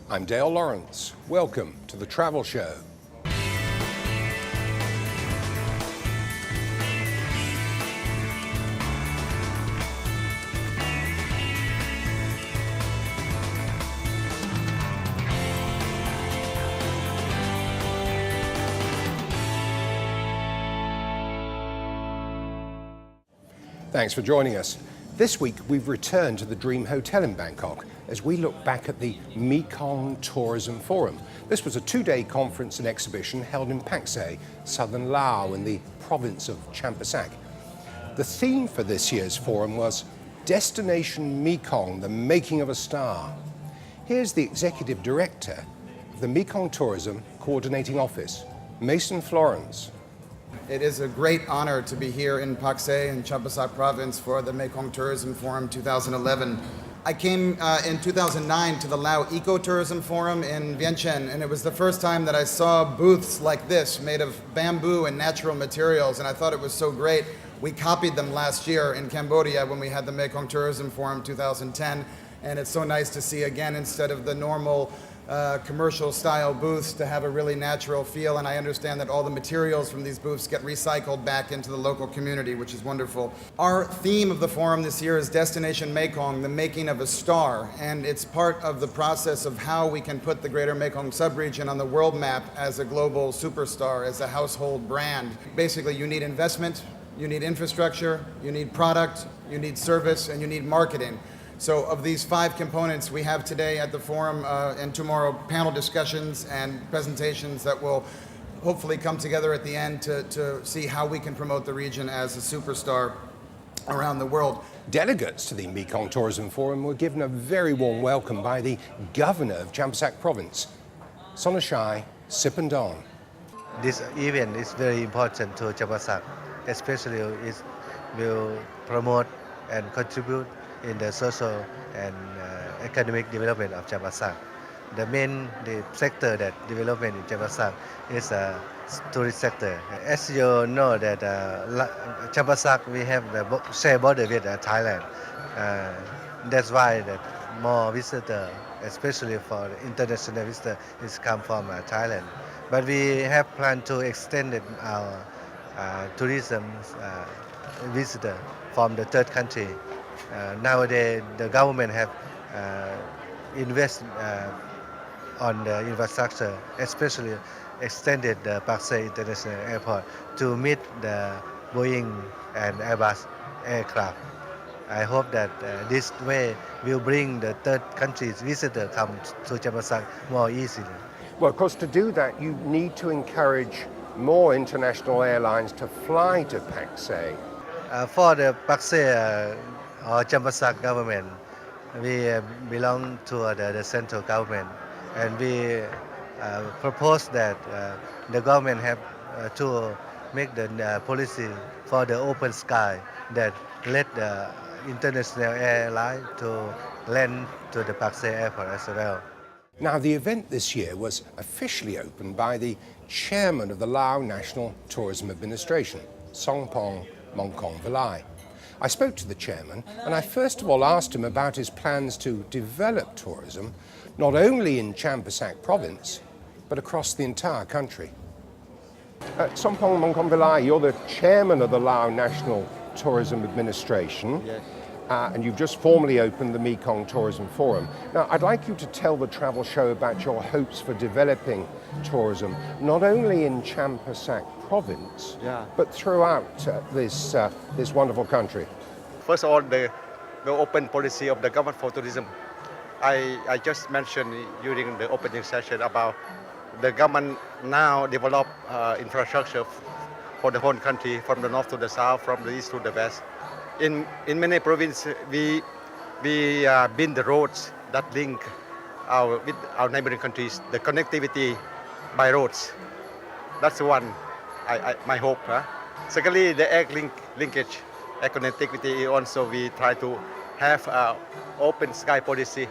I'm Dale Lawrence. Welcome to The Travel Show. Thanks for joining us. This week we've returned to the Dream Hotel in Bangkok as we look back at the Mekong Tourism Forum. This was a two-day conference and exhibition held in Pak Se, southern Laos in the province of Champasak. The theme for this year's forum was Destination Mekong, the Making of a Star. Here's the Executive Director of the Mekong Tourism Coordinating Office, Mason Florence. It is a great honor to be here in Pak Se in Champasak Province for the Mekong Tourism Forum 2011. I came in 2009 to the Lao Ecotourism Forum in Vientiane, and it was the first time that I saw booths like this made of bamboo and natural materials, and I thought it was so great. We copied them last year in Cambodia when we had the Mekong Tourism Forum 2010, and it's so nice to see again, instead of the normal commercial style booths, to have a really natural feel. And I understand that all the materials from these booths get recycled back into the local community, which is wonderful. Our theme of the forum this year is Destination Mekong, the Making of a Star, and it's part of the process of how we can put the Greater Mekong subregion on the world map as a global superstar, as a household brand. Basically, you need investment, you need infrastructure, you need product, you need service, and you need marketing. So of these 5 components, we have today at the forum and tomorrow panel discussions and presentations that will hopefully come together at the end to see how we can promote the region as a superstar around the world. Delegates to the Mekong Tourism Forum were given a very warm welcome by the Governor of Champasak Province, Sonachai Siphandone. This event is very important to Champasak, especially it will promote and contribute in the social and economic development of Champasak. The sector that development in Champasak is a tourist sector. As you know that Champasak, we have the share border with Thailand. That's why that more visitors, especially for international visitors, is come from Thailand. But we have planned to extend our tourism visitor from the third country. Nowadays, the government have invested on the infrastructure, especially extended the Pak Se International Airport to meet the Boeing and Airbus aircraft. I hope that this way will bring the third country's visitor come to Champasak more easily. Well, of course, to do that, you need to encourage more international airlines to fly to Pak Se. For the Pak Se or Champasak government, we belong to the central government, and we propose that the government have to make the policy for the open sky that let the international airline to land to the Pak Se airport as well. Now, the event this year was officially opened by the chairman of the Lao National Tourism Administration, Sompong Mongkong Vilai. I spoke to the chairman, and I first of all asked him about his plans to develop tourism, not only in Champasak Province, but across the entire country. Sompong Mongkong Vilai, you're the chairman of the Lao National Tourism Administration. Yes. And you've just formally opened the Mekong Tourism Forum. Now, I'd like you to tell the travel show about your hopes for developing tourism, not only in Champasak Province, but throughout this wonderful country. First of all, the open policy of the government for tourism. I just mentioned during the opening session about the government now develop infrastructure for the whole country, from the north to the south, from the east to the west. In many provinces, we build the roads that link with our neighboring countries, the connectivity by roads. That's one, my hope. Secondly, the air linkage, air connectivity. Also, we try to have open sky policy.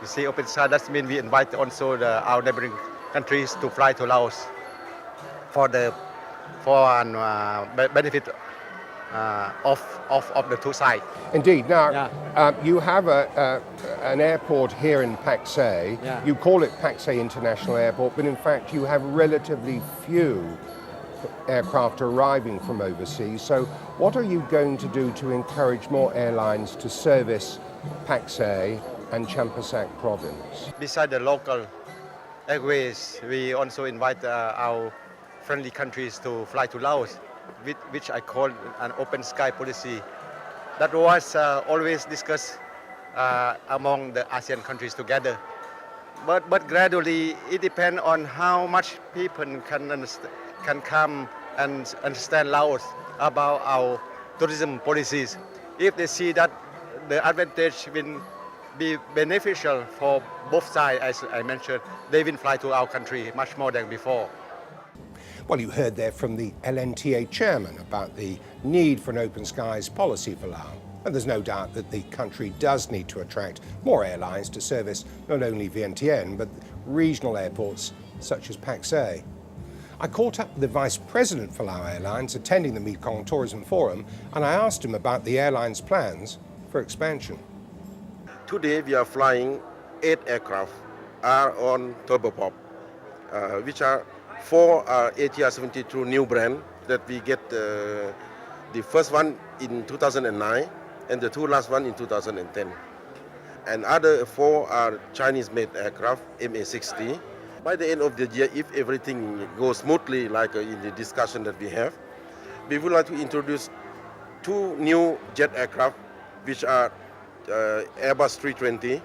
You see, open sky, that means we invite also our neighboring countries to fly to Laos for benefit of the two sides. Indeed. Now, Yeah. you have an airport here in Pak Se. Yeah. You call it Pak Se International Airport, but in fact you have relatively few aircraft arriving from overseas. So what are you going to do to encourage more airlines to service Pak Se and Champasak province? Besides the local airways, we also invite our friendly countries to fly to Laos, which I call an open sky policy. That was always discussed among the ASEAN countries together. But gradually, it depends on how much people can come and understand Laos about our tourism policies. If they see that the advantage will be beneficial for both sides, as I mentioned, they will fly to our country much more than before. Well, you heard there from the LNTA chairman about the need for an open skies policy for Laos. And there's no doubt that the country does need to attract more airlines to service not only Vientiane, but regional airports such as Pak Se. I caught up with the Vice President for Laos Airlines attending the Mekong Tourism Forum, and I asked him about the airline's plans for expansion. Today we are flying 8 aircraft are on turboprop, which are 4 are ATR 72 new brand that we get the first one in 2009 and the 2 last one in 2010. And other 4 are Chinese-made aircraft, MA60. By the end of the year, if everything goes smoothly like in the discussion that we have, we would like to introduce 2 new jet aircraft, which are Airbus 320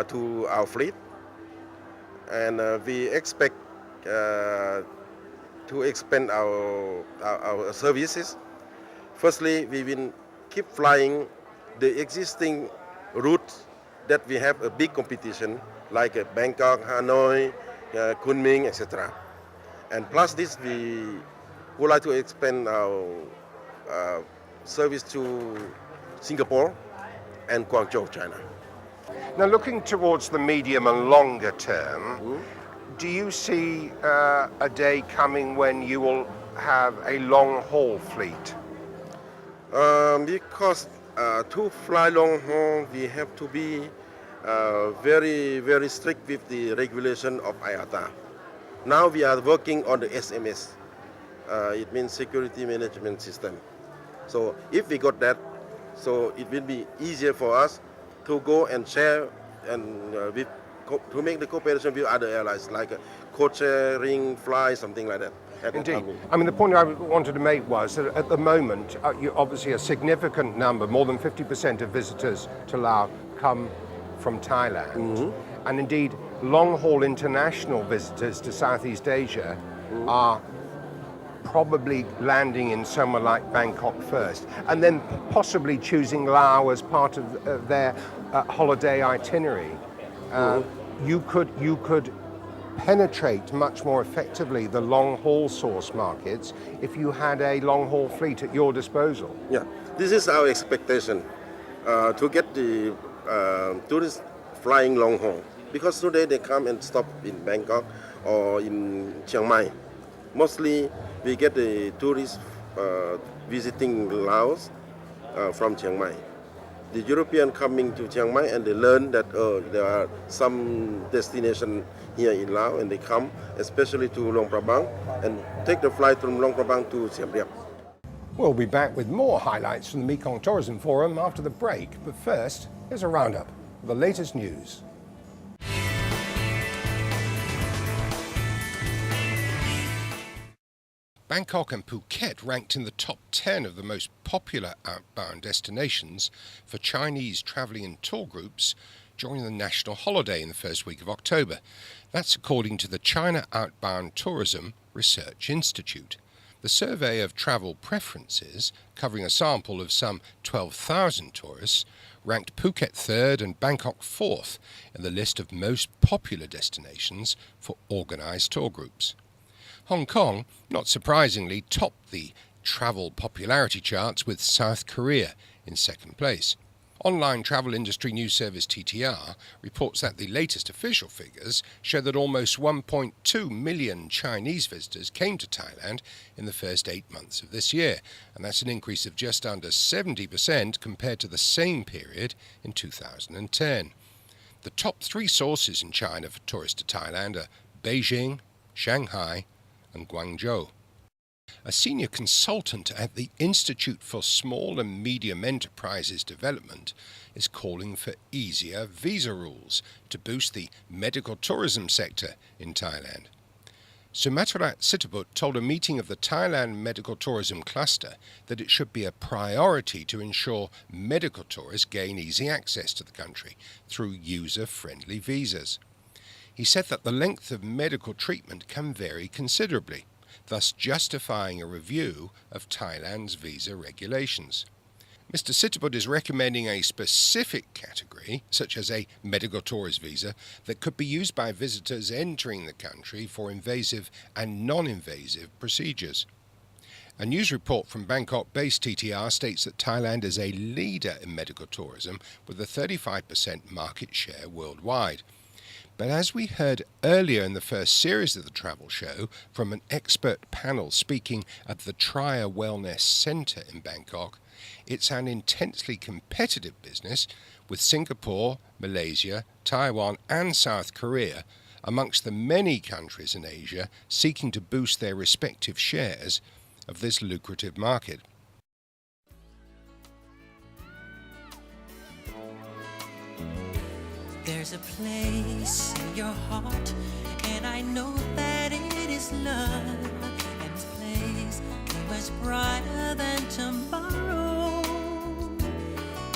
to our fleet. And we expect to expand our services. Firstly, we will keep flying the existing routes that we have a big competition like Bangkok, Hanoi, Kunming, etc. And plus this, we would like to expand our service to Singapore and Guangzhou, China. Now, looking towards the medium and longer term, do you see a day coming when you will have a long-haul fleet? Because to fly long haul, we have to be very, very strict with the regulation of IATA. Now we are working on the SMS. It means Security Management System. So if we got that, so it will be easier for us to go and share and to make the cooperation with other airlines, like code sharing, fly, something like that. Indeed. I mean, the point I wanted to make was that at the moment, obviously a significant number, more than 50% of visitors to Laos come from Thailand. And indeed, long-haul international visitors to Southeast Asia are probably landing in somewhere like Bangkok first, and then possibly choosing Laos as part of their holiday itinerary. You could penetrate much more effectively the long-haul source markets if you had a long-haul fleet at your disposal. Yeah, this is our expectation to get the tourists flying long haul, because today they come and stop in Bangkok or in Chiang Mai. Mostly we get the tourists visiting Laos from Chiang Mai. The European coming to Chiang Mai and they learn that there are some destination here in Laos, and they come especially to Luang Prabang and take the flight from Luang Prabang to Siem Reap. We'll be back with more highlights from the Mekong Tourism Forum after the break, but first, here's a roundup of the latest news. Bangkok and Phuket ranked in the top 10 of the most popular outbound destinations for Chinese travelling in tour groups during the national holiday in the first week of October. That's according to the China Outbound Tourism Research Institute. The survey of travel preferences, covering a sample of some 12,000 tourists, ranked Phuket third and Bangkok fourth in the list of most popular destinations for organised tour groups. Hong Kong, not surprisingly, topped the travel popularity charts with South Korea in second place. Online travel industry news service TTR reports that the latest official figures show that almost 1.2 million Chinese visitors came to Thailand in the first 8 months of this year, and that's an increase of just under 70% compared to the same period in 2010. The top 3 sources in China for tourists to Thailand are Beijing, Shanghai, and Guangzhou. A senior consultant at the Institute for Small and Medium Enterprises Development is calling for easier visa rules to boost the medical tourism sector in Thailand. Sumatrat Sitaput told a meeting of the Thailand Medical Tourism Cluster that it should be a priority to ensure medical tourists gain easy access to the country through user-friendly visas. He said that the length of medical treatment can vary considerably, thus justifying a review of Thailand's visa regulations. Mr. Sitaput is recommending a specific category, such as a medical tourist visa, that could be used by visitors entering the country for invasive and non-invasive procedures. A news report from Bangkok-based TTR states that Thailand is a leader in medical tourism with a 35% market share worldwide. But as we heard earlier in the first series of the travel show from an expert panel speaking at the Trier Wellness Centre in Bangkok, it's an intensely competitive business with Singapore, Malaysia, Taiwan and South Korea amongst the many countries in Asia seeking to boost their respective shares of this lucrative market. There's a place in your heart, and I know that it is love. And this place is much brighter than tomorrow.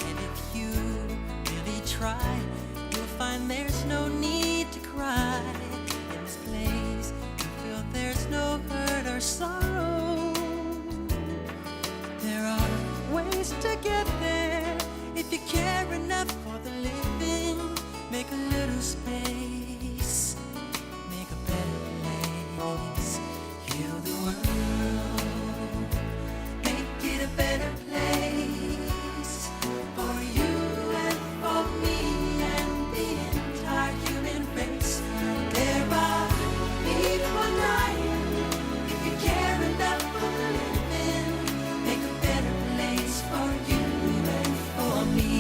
And if you really try, you'll find there's no need to cry. In this place, you feel there's no hurt or sorrow. There are ways to get there if you care enough for the living. Make a little space, make a better place, heal the world, make it a better place for you and for me and the entire human race. There are people dying. If you care enough for the living, make a better place for you and for me.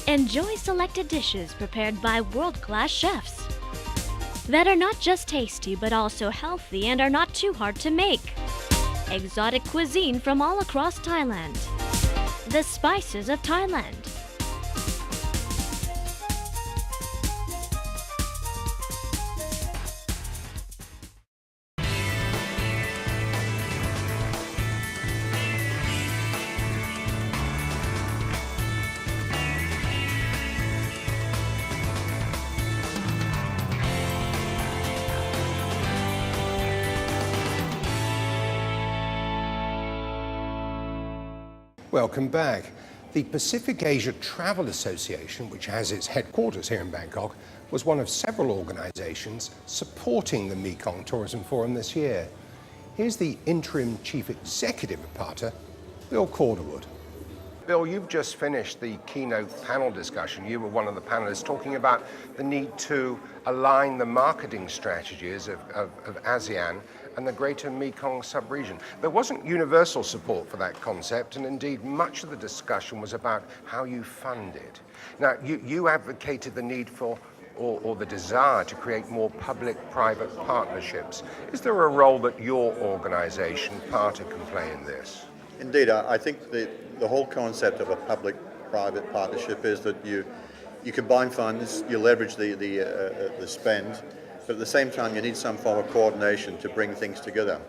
Enjoy selected dishes prepared by world-class chefs that are not just tasty but also healthy and are not too hard to make. Exotic cuisine from all across Thailand. The spices of Thailand. Welcome back. The Pacific Asia Travel Association, which has its headquarters here in Bangkok, was one of several organisations supporting the Mekong Tourism Forum this year. Here's the interim chief executive of PATA, Bill Calderwood. Bill, you've just finished the keynote panel discussion. You were one of the panelists talking about the need to align the marketing strategies of ASEAN and the greater Mekong sub-region. There wasn't universal support for that concept, and indeed much of the discussion was about how you fund it. Now, you advocated the need for or the desire to create more public-private partnerships. Is there a role that your organisation, PATA, can play in this? Indeed, I think the whole concept of a public-private partnership is that you combine funds, you leverage the spend, but at the same time you need some form of coordination to bring things together.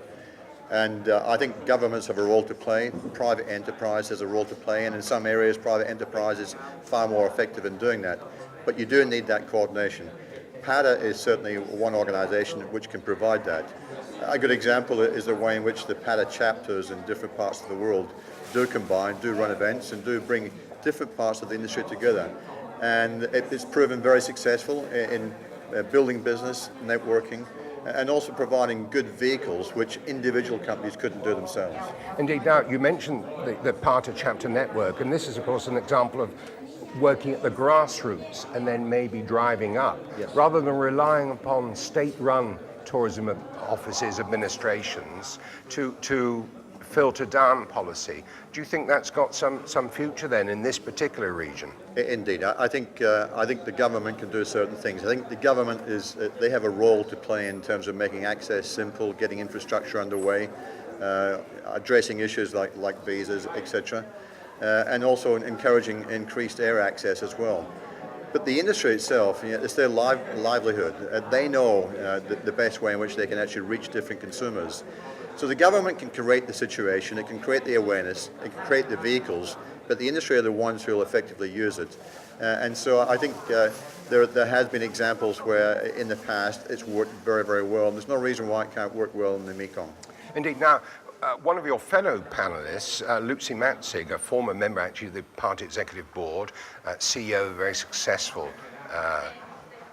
And I think governments have a role to play, private enterprise has a role to play, and in some areas private enterprise is far more effective in doing that. But you do need that coordination. PATA is certainly one organisation which can provide that. A good example is the way in which the PATA chapters in different parts of the world do combine, do run events, and do bring different parts of the industry together. And it's proven very successful in building business, networking, and also providing good vehicles which individual companies couldn't do themselves. Indeed. Now, you mentioned the PATA chapter network, and this is, of course, an example of working at the grassroots and then maybe driving up, rather than relying upon state-run tourism offices, administrations, to filter down policy. Do you think that's got some future then in this particular region? Indeed, I think the government can do certain things. I think the government they have a role to play in terms of making access simple, getting infrastructure underway, addressing issues like visas, etc., and also encouraging increased air access as well. But the industry itself, it's their livelihood. They know the best way in which they can actually reach different consumers. So the government can create the situation, it can create the awareness, it can create the vehicles, but the industry are the ones who will effectively use it. And so I think there has been examples where in the past it's worked very, very well, and there's no reason why it can't work well in the Mekong. Indeed. Now, one of your fellow panelists, Lucy Matzig, a former member actually of the party executive board, CEO of a very successful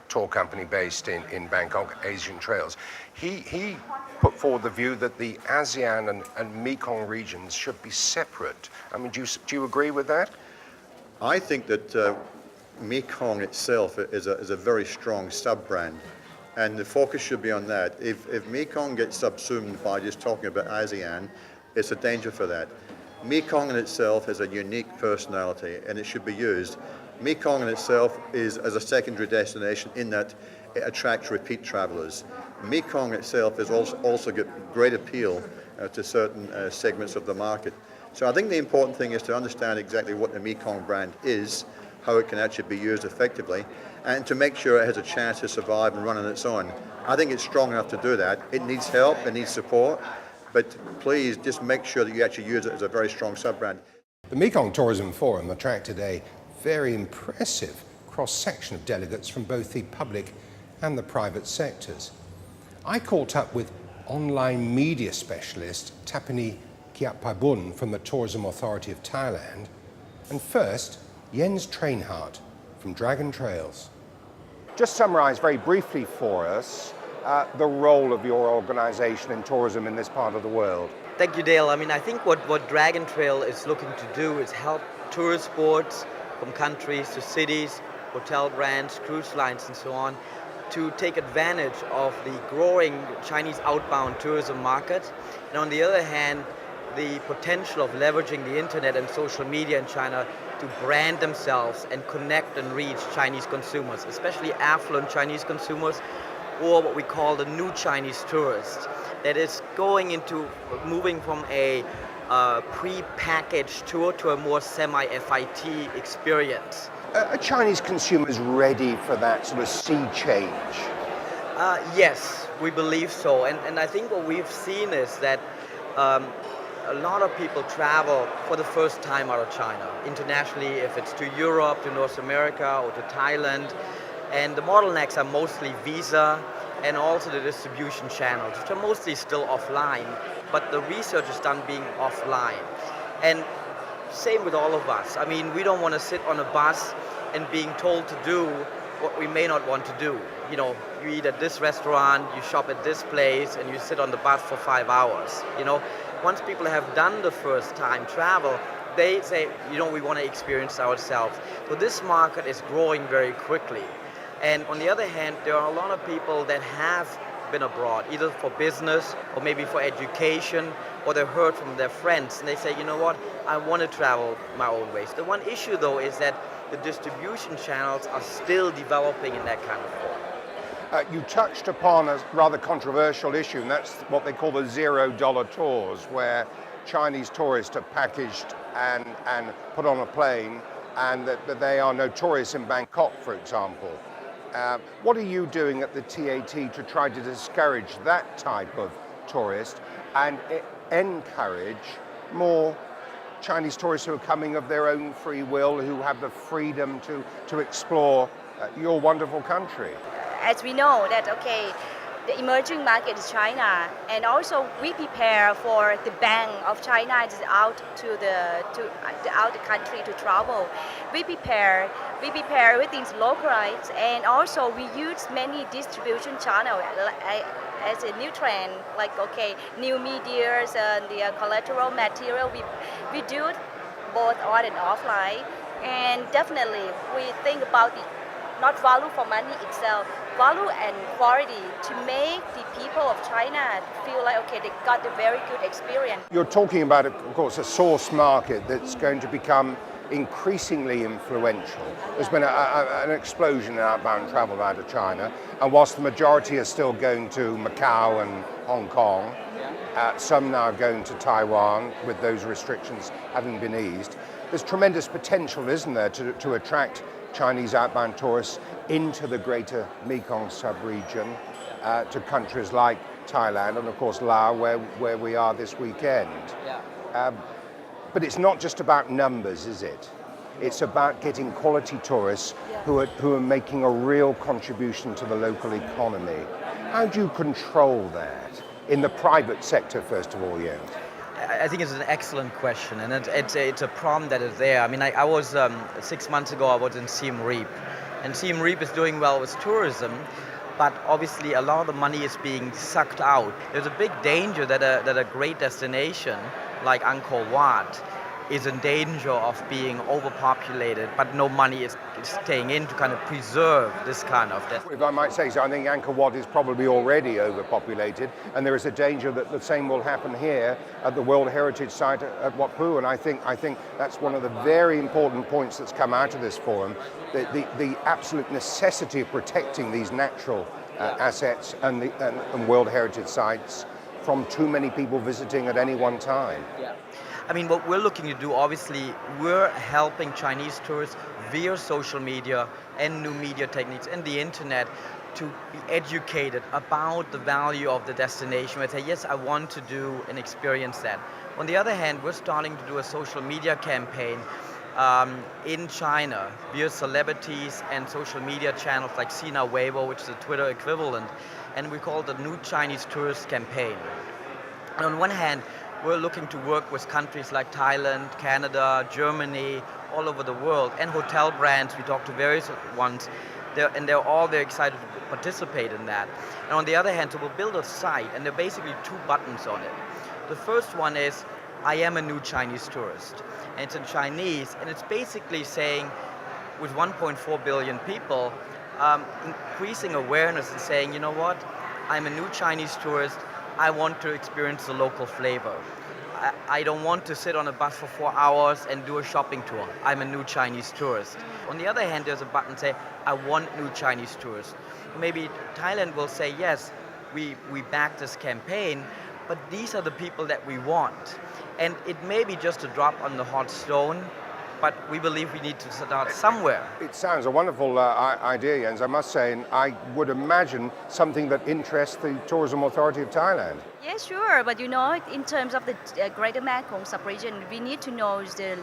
tour company based in Bangkok, Asian Trails, he put forward the view that the ASEAN and Mekong regions should be separate. I mean, do you agree with that? I think that Mekong itself is a very strong sub-brand, and the focus should be on that. If Mekong gets subsumed by just talking about ASEAN, it's a danger for that. Mekong in itself has a unique personality, and it should be used. Mekong in itself is as a secondary destination in that it attracts repeat travelers. Mekong itself has also got great appeal to certain segments of the market. So I think the important thing is to understand exactly what the Mekong brand is, how it can actually be used effectively, and to make sure it has a chance to survive and run on its own. I think it's strong enough to do that. It needs help, it needs support, but please just make sure that you actually use it as a very strong sub-brand. The Mekong Tourism Forum attracted a very impressive cross-section of delegates from both the public and the private sectors. I caught up with online media specialist Tapani Kiatpabun from the Tourism Authority of Thailand, and first, Jens Trainhardt from Dragon Trails. Just summarise very briefly for us the role of your organisation in tourism in this part of the world. Thank you, Dale. I mean, I think what Dragon Trail is looking to do is help tourist boards from countries to cities, hotel brands, cruise lines, and so on, to take advantage of the growing Chinese outbound tourism market. And on the other hand, the potential of leveraging the internet and social media in China to brand themselves and connect and reach Chinese consumers, especially affluent Chinese consumers, or what we call the new Chinese tourist, that is moving from a pre-packaged tour to a more semi-FIT experience. Are Chinese consumers ready for that sort of sea change? Yes, we believe so. And I think what we've seen is that a lot of people travel for the first time out of China, internationally, if it's to Europe, to North America, or to Thailand. And the bottlenecks are mostly visa and also the distribution channels, which are mostly still offline, but the research is done being offline. And same with all of us. I mean, we don't want to sit on a bus and being told to do what we may not want to do. You know, you eat at this restaurant, you shop at this place, and you sit on the bus for 5 hours. You know, once people have done the first time travel, they say, you know, we want to experience ourselves. So this market is growing very quickly. And on the other hand, there are a lot of people that have been abroad, either for business or maybe for education, or they've heard from their friends and they say, you know what, I want to travel my own ways. The one issue though is that the distribution channels are still developing in that kind of form. You touched upon a rather controversial issue, and that's what they call the $0 tours, where Chinese tourists are packaged and put on a plane, and that they are notorious in Bangkok, for example. What are you doing at the TAT to try to discourage that type of tourist and encourage more Chinese tourists who are coming of their own free will, who have the freedom to explore your wonderful country? As we know that, the emerging market is China, and also we prepare for the Bank of China is out to out the country to travel. We prepare everything localized, and also we use many distribution channels as a new trend, like new medias and the collateral material. We do it both on and offline, and definitely we think about the not value for money itself, value and quality to make the people of China feel like they got a very good experience. You're talking about, of course, a source market that's going to become increasingly influential. There's been an explosion in outbound travel out of China, and whilst the majority are still going to Macau and Hong Kong, some now going to Taiwan with those restrictions having been eased, there's tremendous potential, isn't there, to attract Chinese outbound tourists into the greater Mekong sub-region, to countries like Thailand and of course Laos, where we are this weekend. But it's not just about numbers, is it? It's about getting quality tourists who are making a real contribution to the local economy. How do you control that in the private sector, first of all, Jens? I think it's an excellent question, and it's a problem that is there. I mean, I was 6 months ago. I was in Siem Reap, and Siem Reap is doing well with tourism, but obviously a lot of the money is being sucked out. There's a big danger that a great destination like Angkor Wat is in danger of being overpopulated, but no money is staying in to kind of preserve this kind of destination. If I might say so, I think Angkor Wat is probably already overpopulated, and there is a danger that the same will happen here at the World Heritage Site at Wat Phu, and I think that's one of the very important points that's come out of this forum, the absolute necessity of protecting these natural assets and World Heritage Sites from too many people visiting at any one time. I mean, what we're looking to do, obviously, we're helping Chinese tourists via social media and new media techniques and the internet to be educated about the value of the destination. We say, yes, I want to do and experience that. On the other hand, we're starting to do a social media campaign in China via celebrities and social media channels like Sina Weibo, which is a Twitter equivalent, and we call it the New Chinese Tourist Campaign. And on one hand, we're looking to work with countries like Thailand, Canada, Germany, all over the world, and hotel brands. We talk to various ones, they're all very excited to participate in that. And on the other hand, so we'll build a site, and there are basically 2 buttons on it. The first one is, I am a new Chinese tourist. And it's in Chinese, and it's basically saying, with 1.4 billion people, increasing awareness and saying, you know what, I'm a new Chinese tourist, I want to experience the local flavor. I don't want to sit on a bus for 4 hours and do a shopping tour. I'm a new Chinese tourist. On the other hand, there's a button say, I want new Chinese tourists. Maybe Thailand will say, yes, we back this campaign, but these are the people that we want. And it may be just a drop on the hot stone, but we believe we need to start somewhere. It sounds a wonderful idea, Jens, I must say, and I would imagine something that interests the Tourism Authority of Thailand. Yeah, sure, but in terms of the Greater Mekong sub-region, we need to know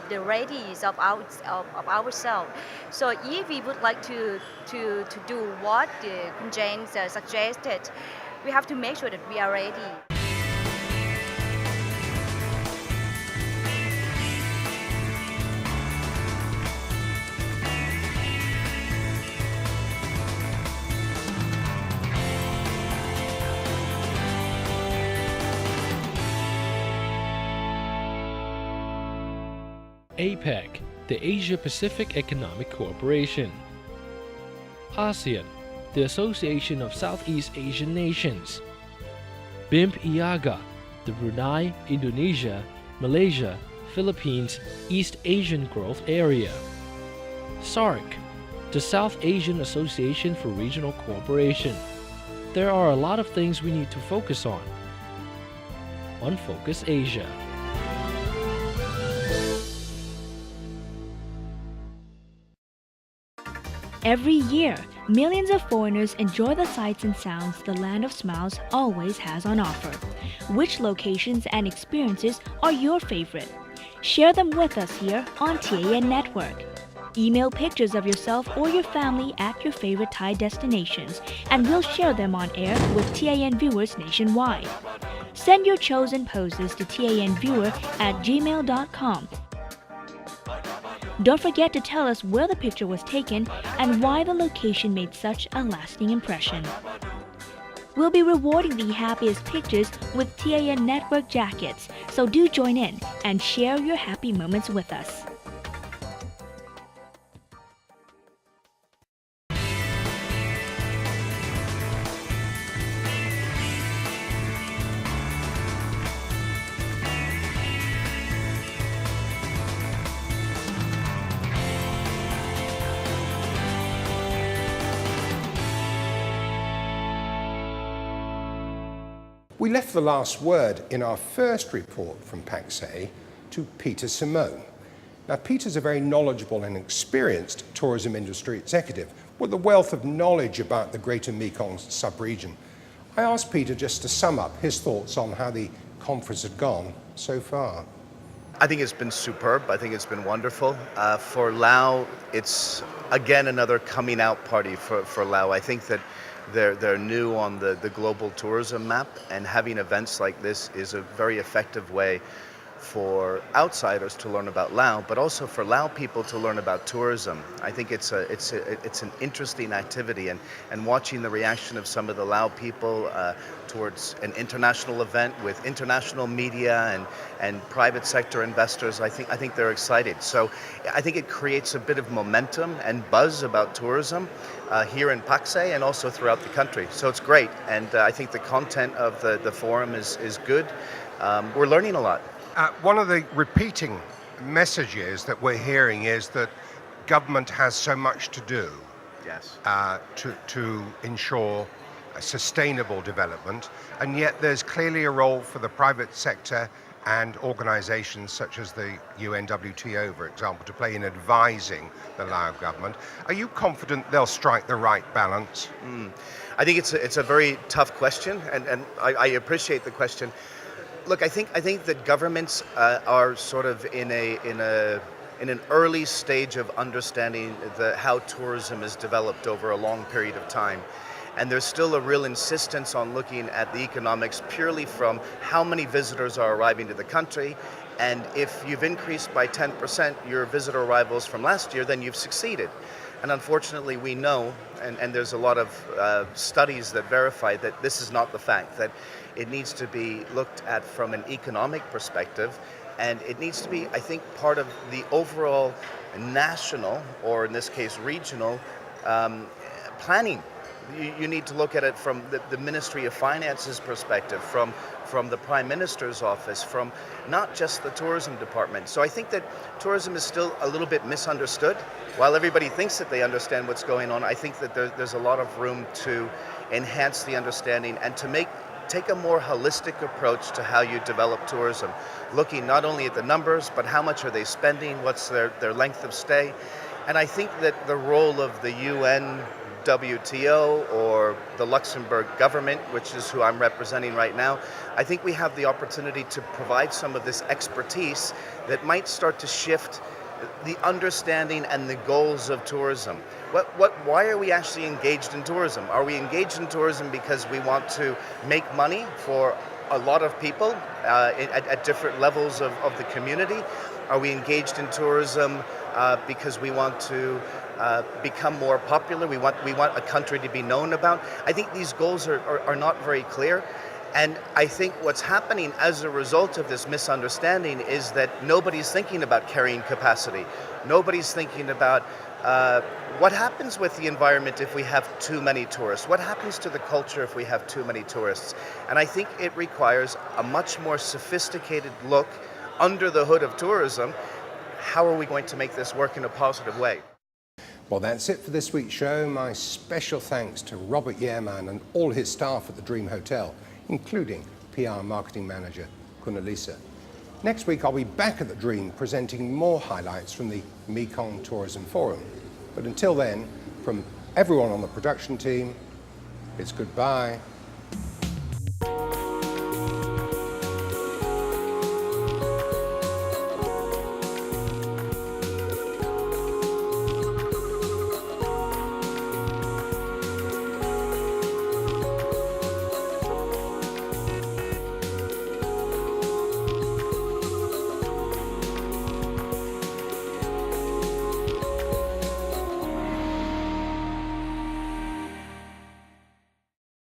the radius of ourselves. So if we would like to do what Khun James suggested, we have to make sure that we are ready. APEC, the Asia-Pacific Economic Cooperation. ASEAN, the Association of Southeast Asian Nations. BIMP-IAGA, the Brunei, Indonesia, Malaysia, Philippines, East Asian Growth Area. SAARC, the South Asian Association for Regional Cooperation. There are a lot of things we need to focus on. Focus Asia. Every year, millions of foreigners enjoy the sights and sounds the Land of Smiles always has on offer. Which locations and experiences are your favorite? Share them with us here on TAN Network. Email pictures of yourself or your family at your favorite Thai destinations, and we'll share them on air with TAN viewers nationwide. Send your chosen poses to tanviewer@gmail.com. Don't forget to tell us where the picture was taken and why the location made such a lasting impression. We'll be rewarding the happiest pictures with TAN Network jackets, so do join in and share your happy moments with us. We left the last word in our first report from Paksay to Peter Simone. Now, Peter's a very knowledgeable and experienced tourism industry executive with a wealth of knowledge about the Greater Mekong sub-region. I asked Peter just to sum up his thoughts on how the conference had gone so far. I think it's been superb. I think it's been wonderful. For Laos, it's again another coming out party for Laos. I think that they're new on the global tourism map, and having events like this is a very effective way for outsiders to learn about Laos, but also for Lao people to learn about tourism. I think it's an interesting activity, and watching the reaction of some of the Lao people towards an international event with international media and private sector investors, I think they're excited. So I think it creates a bit of momentum and buzz about tourism here in Paksay and also throughout the country. So it's great, and I think the content of the forum is good. We're learning a lot. One of the repeating messages that we're hearing is that government has so much to do to ensure a sustainable development, and yet there's clearly a role for the private sector and organisations such as the UNWTO, for example, to play in advising the Lao government. Are you confident they'll strike the right balance? I think it's a very tough question, and I appreciate the question. Look, I think that governments are sort of in an early stage of understanding how tourism is developed over a long period of time. And there's still a real insistence on looking at the economics purely from how many visitors are arriving to the country. And if you've increased by 10% your visitor arrivals from last year, then you've succeeded. And unfortunately, we know, and there's a lot of studies that verify that this is not the fact, that it needs to be looked at from an economic perspective, and it needs to be, I think, part of the overall national, or in this case regional, planning. You need to look at it from the Ministry of Finance's perspective, from the Prime Minister's office, from not just the tourism department. So I think that tourism is still a little bit misunderstood. While everybody thinks that they understand what's going on, I think that there's a lot of room to enhance the understanding and to take a more holistic approach to how you develop tourism, looking not only at the numbers, but how much are they spending, what's their length of stay. And I think that the role of the UNWTO or the Luxembourg government, which is who I'm representing right now, I think we have the opportunity to provide some of this expertise that might start to shift the understanding and the goals of tourism. Why are we actually engaged in tourism? Are we engaged in tourism because we want to make money for a lot of people at different levels of the community? Are we engaged in tourism because we want to become more popular? We want a country to be known about? I think these goals are not very clear. And I think what's happening as a result of this misunderstanding is that nobody's thinking about carrying capacity. Nobody's thinking about what happens with the environment if we have too many tourists? What happens to the culture if we have too many tourists? And I think it requires a much more sophisticated look under the hood of tourism. How are we going to make this work in a positive way? Well, that's it for this week's show. My special thanks to Robert Yearman and all his staff at the Dream Hotel, including PR Marketing Manager Kunalisa. Next week, I'll be back at the Dream presenting more highlights from the Mekong Tourism Forum. But until then, from everyone on the production team, it's goodbye